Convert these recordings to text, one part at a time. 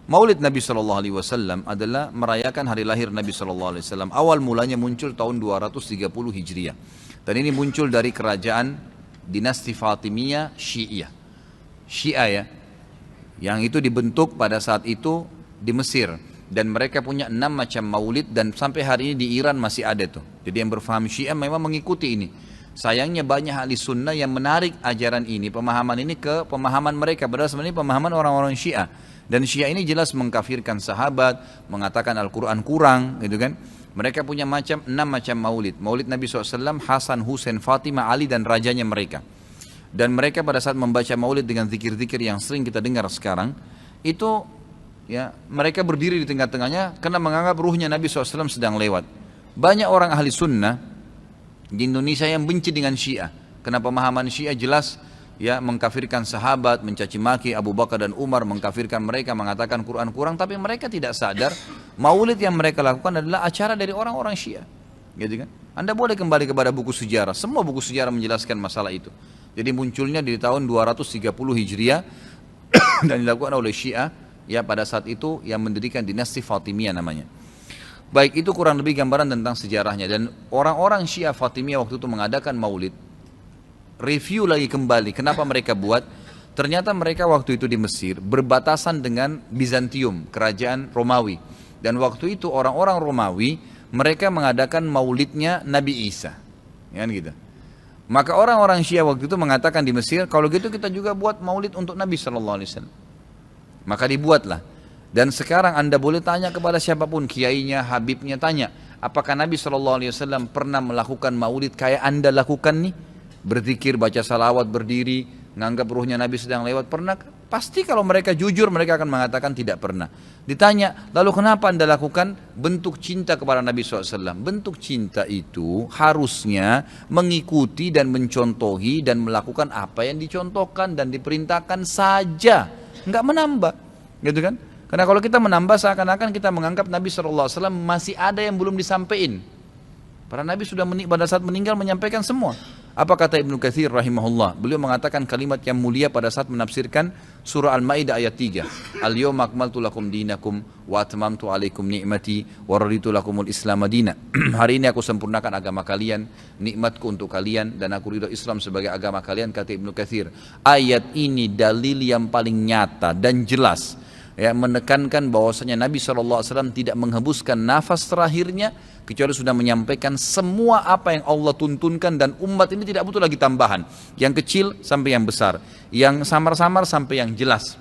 Maulid Nabi SAW adalah merayakan hari lahir Nabi SAW. Awal mulanya muncul tahun 230 Hijriah. Dan ini muncul dari kerajaan dinasti Fatimiyah Syiah. Syiah ya, yang itu dibentuk pada saat itu di Mesir. Dan mereka punya 6 macam maulid dan sampai hari ini di Iran masih ada tuh. Jadi yang berfaham Syiah memang mengikuti ini. Sayangnya banyak ahli sunnah yang menarik ajaran ini, pemahaman ini ke pemahaman mereka. Padahal sebenarnya pemahaman orang-orang Syiah. Dan Syiah ini jelas mengkafirkan sahabat, mengatakan Al-Quran kurang, gitu kan. Mereka punya 6 macam maulid. Maulid Nabi SAW, Hasan, Husain, Fatimah, Ali dan rajanya mereka. Dan mereka pada saat membaca maulid dengan zikir-zikir yang sering kita dengar sekarang, itu ya mereka berdiri di tengah-tengahnya karena menganggap ruhnya Nabi SAW sedang lewat. Banyak orang ahli sunnah di Indonesia yang benci dengan Syiah. Karena pemahaman Syiah jelas ya mengkafirkan sahabat, mencaci maki Abu Bakar dan Umar, mengkafirkan mereka, mengatakan Quran kurang, tapi mereka tidak sadar maulid yang mereka lakukan adalah acara dari orang-orang Syiah. Gitu kan? Anda boleh kembali kepada buku sejarah, semua buku sejarah menjelaskan masalah itu. Jadi munculnya di tahun 230 Hijriah dan dilakukan oleh Syiah ya pada saat itu yang mendirikan dinasti Fatimiyah namanya. Baik, itu kurang lebih gambaran tentang sejarahnya. Dan orang-orang Syiah Fatimiyah waktu itu mengadakan maulid. Review lagi kembali kenapa mereka buat. Ternyata mereka waktu itu di Mesir berbatasan dengan Bizantium, kerajaan Romawi. Dan waktu itu orang-orang Romawi mereka mengadakan maulidnya Nabi Isa, ya kan gitu. Maka orang-orang Syiah waktu itu mengatakan di Mesir, kalau gitu kita juga buat maulid untuk Nabi SAW. Maka dibuatlah. Dan sekarang Anda boleh tanya kepada siapapun, kiainya, habibnya, tanya, apakah Nabi SAW pernah melakukan maulid kayak Anda lakukan nih? Berzikir, baca salawat, berdiri, nganggap ruhnya Nabi sedang lewat, pernah? Pasti kalau mereka jujur mereka akan mengatakan tidak pernah. Ditanya, lalu kenapa Anda lakukan? Bentuk cinta kepada Nabi SAW. Bentuk cinta itu harusnya mengikuti dan mencontohi dan melakukan apa yang dicontohkan dan diperintahkan saja, nggak menambah, gitu kan? Karena kalau kita menambah seakan-akan kita menganggap Nabi SAW masih ada yang belum disampaikan. Para Nabi sudah pada saat meninggal menyampaikan semua. Apa kata Ibnu Katsir rahimahullah? Beliau mengatakan kalimat yang mulia pada saat menafsirkan surah Al-Maidah ayat 3. Al-yawma akmaltu lakum dinakum wa atmamtu alaikum ni'mati wa raditu lakumul Islam madina. Hari ini aku sempurnakan agama kalian, nikmatku untuk kalian dan aku ridho Islam sebagai agama kalian, kata Ibnu Katsir. Ayat ini dalil yang paling nyata dan jelas ya, menekankan bahwasanya Nabi SAW tidak menghembuskan nafas terakhirnya kecuali sudah menyampaikan semua apa yang Allah tuntunkan, dan umat ini tidak butuh lagi tambahan, yang kecil sampai yang besar, yang samar-samar sampai yang jelas,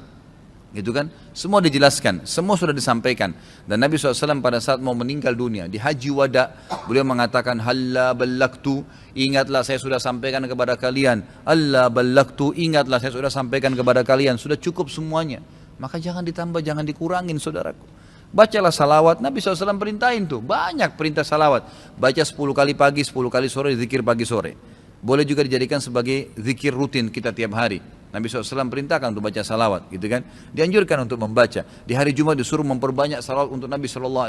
gitu kan? Semua dijelaskan, semua sudah disampaikan. Dan Nabi SAW pada saat mau meninggal dunia di Haji Wada, beliau mengatakan halla ballaktu, ingatlah saya sudah sampaikan kepada kalian. Alla ballaktu, ingatlah saya sudah sampaikan kepada kalian. Sudah cukup semuanya, maka jangan ditambah, jangan dikurangin saudaraku. Bacalah salawat, Nabi SAW perintahin tuh, banyak perintah salawat. Baca 10 kali pagi, 10 kali sore, zikir pagi sore. Boleh juga dijadikan sebagai zikir rutin kita tiap hari. Nabi SAW perintahkan untuk baca salawat, gitu kan. Dianjurkan untuk membaca. Di hari Jumat disuruh memperbanyak salawat untuk Nabi SAW.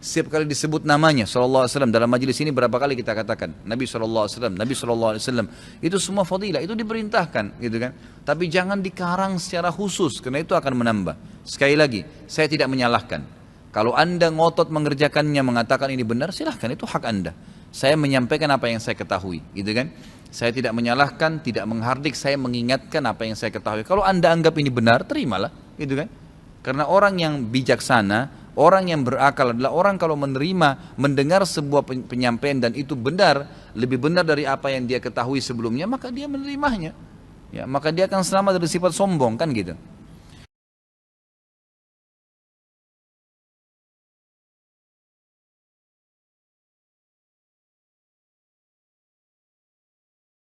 Setiap kali disebut namanya SAW. Dalam majelis ini berapa kali kita katakan Nabi SAW, Nabi SAW. Itu semua fadilah, itu diperintahkan, gitu kan. Tapi jangan dikarang secara khusus, karena itu akan menambah. Sekali lagi, saya tidak menyalahkan. Kalau Anda ngotot mengerjakannya, mengatakan ini benar, silahkan, itu hak Anda. Saya menyampaikan apa yang saya ketahui, gitu kan. Saya tidak menyalahkan, tidak menghardik, saya mengingatkan apa yang saya ketahui. Kalau Anda anggap ini benar, terimalah, gitu kan. Karena orang yang bijaksana, orang yang berakal adalah orang kalau menerima, mendengar sebuah penyampaian dan itu benar, lebih benar dari apa yang dia ketahui sebelumnya, maka dia menerimanya. Ya, maka dia akan selamat dari sifat sombong, kan gitu.